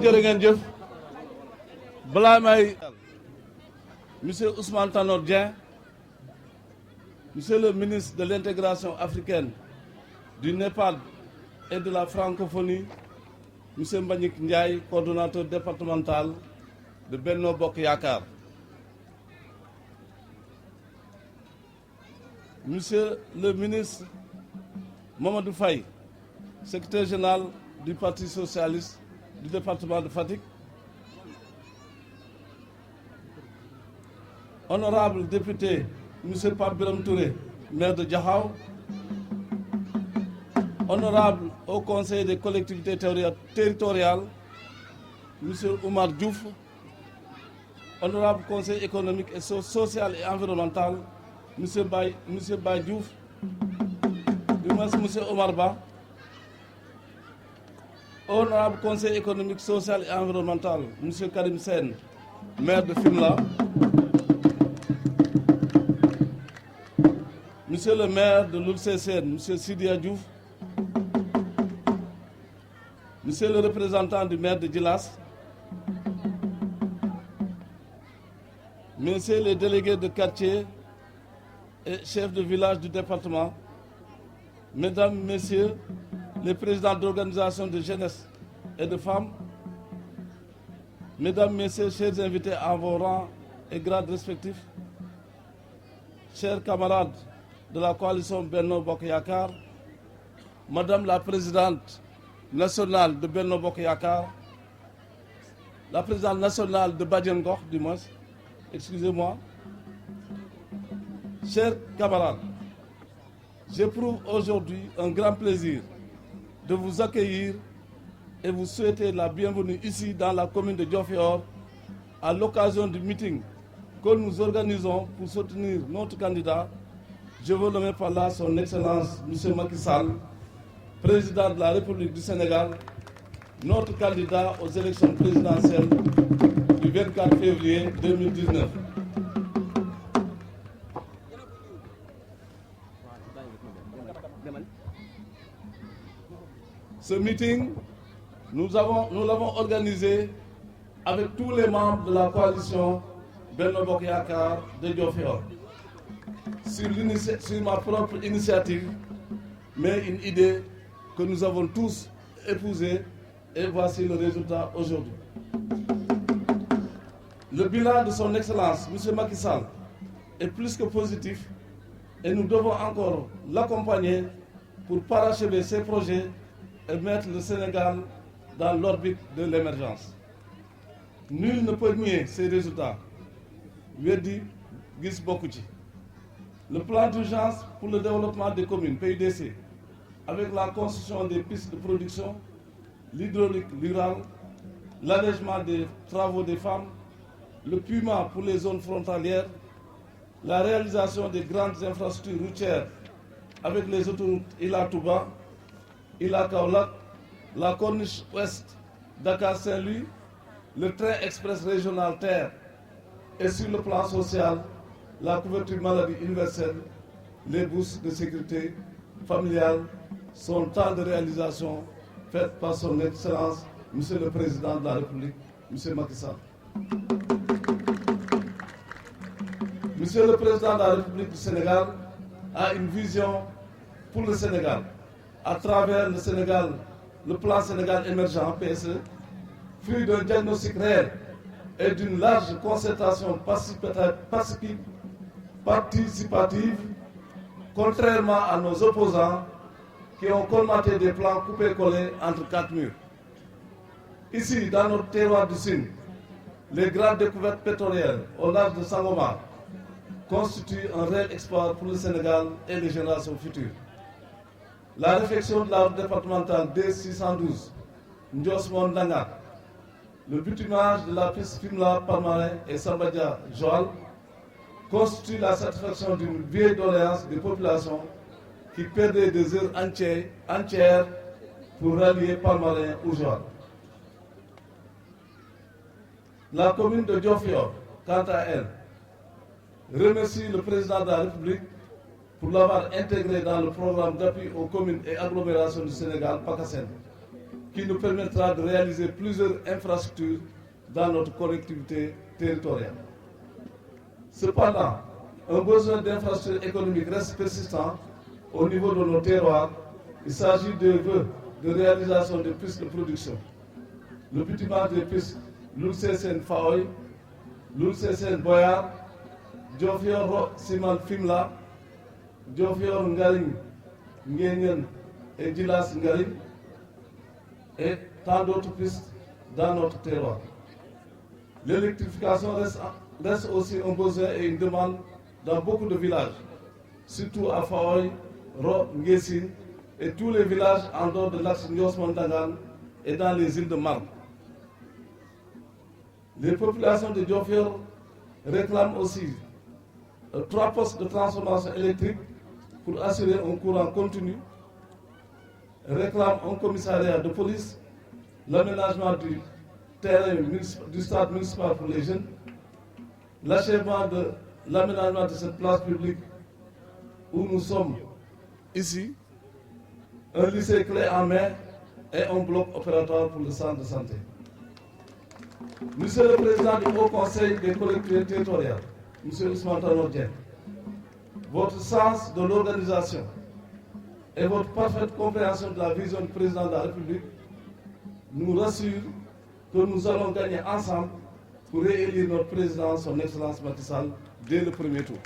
jërë ngeen jëf balaa may monsieur Ousmane Tanor Dieng monsieur le ministre de l'intégration africaine du Népal et de la francophonie monsieur Mbagnick Ndiaye coordonnateur départemental de Benno Bokk Yaakaar monsieur le ministre Mamadou Faye secrétaire général du Parti socialiste du département de Fatick, honorable député monsieur Pape Birame Touré, maire de Diakhao, honorable au conseil des collectivités territoriales, monsieur Oumar Diouf, honorable conseil économique et social et environnemental, monsieur Baye Diouf, monsieur Omar Ba, honorable conseil économique, social et environnemental, monsieur Karim Sène, maire de Fimela, monsieur le maire de Loul Sessène, monsieur Sidia Diouf, monsieur le représentant du maire de Djilas, messieurs les délégués de quartier et chefs de village du département, mesdames, messieurs, les présidents d'organisations de jeunesse et de femmes, mesdames, messieurs, chers invités en vos rangs et grades respectifs, chers camarades de la coalition Benno Bokk Yakaar, madame la présidente nationale de Benno Bokk Yakaar, la présidente nationale de Badiane Gox, du moins, excusez-moi, chers camarades, j'éprouve aujourd'hui un grand plaisir de vous accueillir et vous souhaiter la bienvenue ici dans la commune de Diofior à l'occasion du meeting que nous organisons pour soutenir notre candidat. Je veux nommer par là son Excellence M. Macky Sall, président de la République du Sénégal, notre candidat aux élections présidentielles du 24 février 2019. Ce meeting, nous l'avons organisé avec tous les membres de la coalition Benno Bokk Yakaar de Diofior, sur ma propre initiative, mais une idée que nous avons tous épousée, et voici le résultat aujourd'hui. Le bilan de son Excellence, M. Macky Sall, est plus que positif et nous devons encore l'accompagner pour parachever ses projets et mettre le Sénégal dans l'orbite de l'émergence. Nul ne peut nier ces résultats. Weddi gis bokku ci. Le plan d'urgence pour le développement des communes, PUDC, avec la construction des pistes de production, l'hydraulique rurale, l'allègement des travaux des femmes, le paiement pour les zones frontalières, la réalisation des grandes infrastructures routières avec les autoroutes Ila Touba, Ila Kaolack, la corniche ouest Dakar-Saint-Louis, le train express régional TER, et sur le plan social, la couverture maladie universelle, les bourses de sécurité familiale sont tant de réalisations faites par son Excellence, Monsieur le Président de la République, Monsieur Macky Sall. Monsieur le Président de la République du Sénégal a une vision pour le Sénégal à travers le plan Sénégal émergent PSE, fruit d'un diagnostic réel et d'une large concertation participative, contrairement à nos opposants qui ont colmaté des plans coupés-collés entre quatre murs. Ici, dans notre terroir du Sine, les grandes découvertes pétrolières au large de Sangomar constituent un réel espoir pour le Sénégal et les générations futures. La réfection de la route départementale D612, Ndiosmone-Dangar, le bitumage de la piste Fimela-Palmarin et Sambadia-Joal constitue la satisfaction d'une vieille doléance des populations qui perdaient des heures entières pour rallier Palmarin ou Joal. La commune de Diofior, quant à elle, remercie le président de la République pour l'avoir intégré dans le programme d'appui aux communes et agglomérations du Sénégal, PACASEN, qui nous permettra de réaliser plusieurs infrastructures dans notre collectivité territoriale. Cependant, un besoin d'infrastructures économiques reste persistant au niveau de nos terroirs. Il s'agit de vœux de réalisation des pistes de production. Le bitumage des pistes Loul Sessène Faoy, Loul Sessène Boyar, Diofior Simal Fimela, Diofior Ngaring Nguéniène et Djilas Ngaring, et tant d'autres pistes dans notre terroir. L'électrification reste aussi un besoin et une demande dans beaucoup de villages, surtout à Faoy, Ro, Nguessine et tous les villages en dehors de l'axe Ndiosmone-Dangar et dans les îles de Marne. Les populations de Diofior réclament aussi 3 postes de transformation électrique pour assurer un courant continu, réclament un commissariat de police, l'aménagement du terrain du stade municipal pour les jeunes, l'achèvement de l'aménagement de cette place publique où nous sommes ici, un lycée clé en main et un bloc opératoire pour le centre de santé. Monsieur le Président du Haut Conseil des collectivités territoriales, Monsieur Ousmane Tanor Dieng, votre sens de l'organisation et votre parfaite compréhension de la vision du Président de la République nous rassurent que nous allons gagner ensemble pour réélire notre Président, son Excellence Macky Sall, dès le premier tour.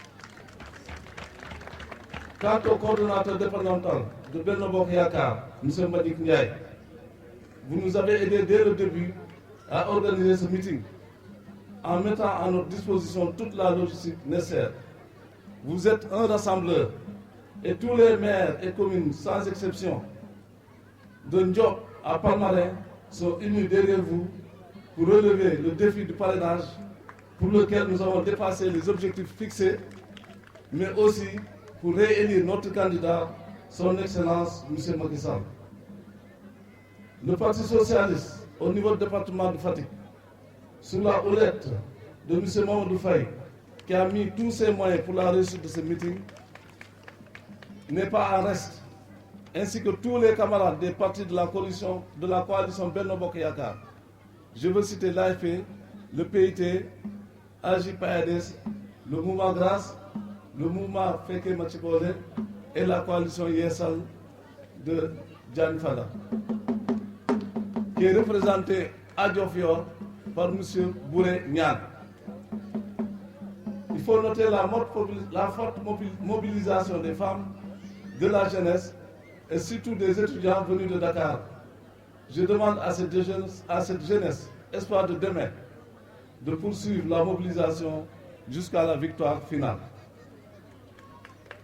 Quant au coordonnateur départemental de Benno Bokk Yakaar, M. Mbagnick Ndiaye, vous nous avez aidé dès le début à organiser ce meeting en mettant à notre disposition toute la logistique nécessaire. Vous êtes un rassembleur et tous les maires et communes, sans exception, de Ndiop à Palmarin sont unis derrière vous pour relever le défi du parrainage pour lequel nous avons dépassé les objectifs fixés, mais aussi pour réélire notre candidat, son Excellence M. Macky Sall. Le Parti socialiste, au niveau du département de Fatick, sous la houlette de M. Mamadou Faye, qui a mis tous ses moyens pour la réussite de ce meeting, n'est pas en reste, ainsi que tous les camarades des partis de la coalition Benno Bokk Yakaar. Je veux citer l'AFP, le PIT, AJ/PADS, le mouvement Grâce, le mouvement Fekke Mathi Bolé et la coalition Yeesal de Diagne Fada, qui est représentée à Diofior par M. Bouré Niane. Il faut noter la forte mobilisation des femmes, de la jeunesse et surtout des étudiants venus de Dakar. Je demande à cette jeunesse, espoir de demain, de poursuivre la mobilisation jusqu'à la victoire finale.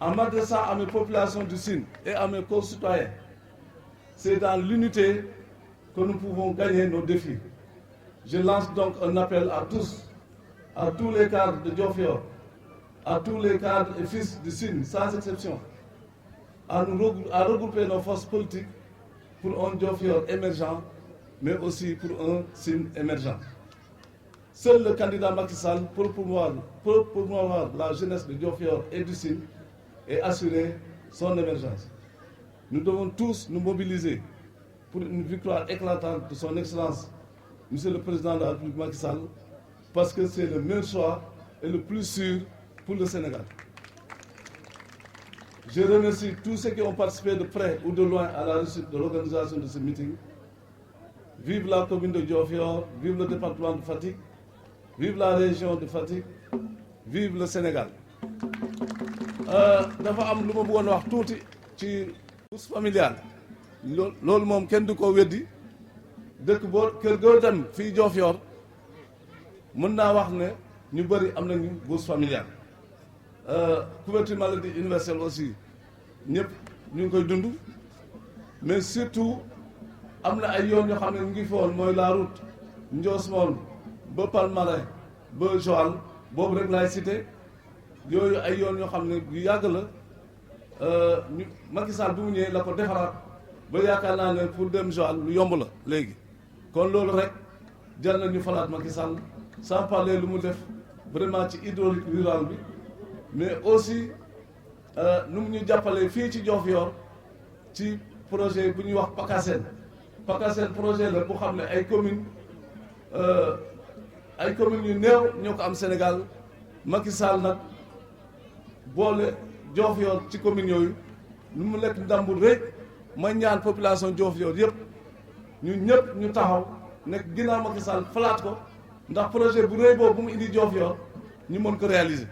En m'adressant à mes populations du Sine et à mes concitoyens, c'est dans l'unité que nous pouvons gagner nos défis. Je lance donc un appel à tous les cadres de Diofior, à tous les cadres et fils du Sine, sans exception, à regrouper nos forces politiques pour un Diofior émergent, mais aussi pour un Sine émergent. Seul le candidat Macky Sall pour promouvoir la jeunesse de Diofior et du Sine et assurer son émergence. Nous devons tous nous mobiliser pour une victoire éclatante de son Excellence, Monsieur le Président de la République Macky Sall, parce que c'est le meilleur choix et le plus sûr pour le Sénégal. Je remercie tous ceux qui ont participé de près ou de loin à la réussite de l'organisation de ce meeting. Vive la commune de Diofior, vive le département de Fatick, vive la région de Fatick, vive le Sénégal. dafa am lu ma bëggoon wax tuuti ci bourse familiale loolu moom kenn du ko weddi dëkk boo kër goo dem fii Diofior mën naa wax ne ñu bëri am nañu bourse familiale. Couverture maladie universelle aussi ñëpp ñu ngi koy dund, mais surtout am na ay yoon yoo xam ne ñu ngi foon mooy la route Ndiosmone ba Palmarin ba Joal boobu rek laay cité. yooyu ay yoon yoo xam ne yu yàgg la ñu Macky Sall bu mu ñëwee la ko defaraat ba yaakaar naa ne pour dem Joal lu yomb la léegi. kon loolu rek jar na ñu falaat Macky Sall sans parler lu mu def vraiment ci hydraulique rural bi, mais aussi nu mu ñu jàppalee fii ci Diofior ci projet bu ñuy wax PACASEN projet la bu xam ne ay communes yu néew ñoo ko am Sénégal. Macky Sall nag boole Diofior ci commune yooyu nu mu nekk ndam bu rëy ma ñaan population Diofior yëpp ñu taxaw nekk ginnaaw Macky Sall falaat ko ndax projet bu rëy boobu bu mu indi Diofior ñu mën ko réaliser.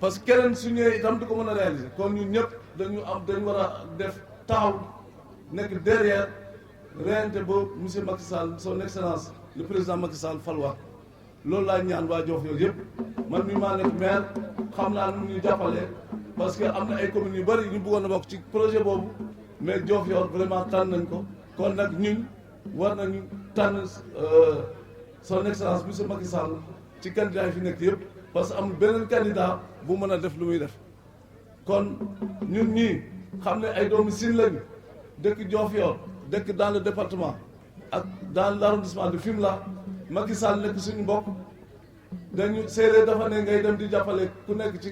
parce que keneen su ñëwee itam du ko mën a réaliser kon ñun ñëpp dañu war a def taxaw nekk derrière réalité boobu monsieur Macky Sall son excellence le président Macky Sall falwaat loolu laa ñaan waa Diofior yëpp. man mi maa nekk maire xam naa nu ñu jàppale parce que am na ay communes yu bëri ñu bëggoon a bokk ci projet boobu mais Diofior vraiment tànn nañ ko kon nag ñun war nañu tànn son excellence monsieur Macky Sall ci candidat yi fi nekk yëpp parce que amul beneen candidat bu mën a def lu muy def. kon ñun ñii xam ne ay doomu Sine lañu dëkk Diofior dëkk dans le département ak dans l'arrondissement de Fimela Macky Sall nekk suñu mbokk. dañu séeréer dafa ne ngay dem di jàppale ku nekk ci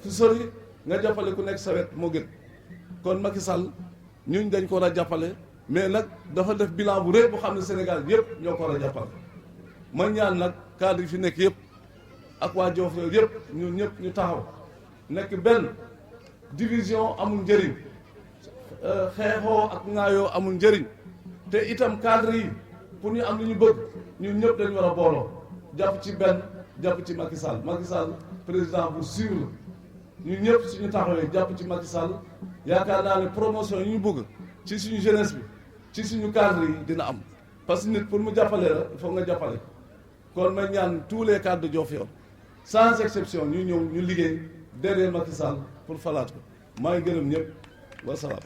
fi sori nga jàppale ku nekk sa wet moo gën kon Macky Sall ñun dañ ko war a jàppale mais nag dafa def bilan bu rëy bu xam ne Sénégal yëpp ñoo ko war a jàppale. ma ñaan nag cadre yi fi nekk yëpp ak waa Diofior yëpp ñun ñëpp ñu taxaw nekk benn division amul njëriñ xeexoo ak ŋaayoo amul njëriñ te itam cadre yi pour ñu am lu ñu bëgg ñun ñëpp dañu war a booloo jàpp ci benn jàpp ci Macky Sall président bu sûr la ñun ñëpp suñu taxawee jàpp ci Macky Sall yaakaar naa ne promotion yi ñu bëgg ci suñu jeunesse bi ci suñu cadre yi dina am parce que nit pour mu jàppale la il faut nga jàppale kon ma ñaan tous les cadres de Diofior sans exception ñu ñëw ñu liggéey derrière Macky Sall pour falaat ko maa ngi gërëm ñëpp wasalaam.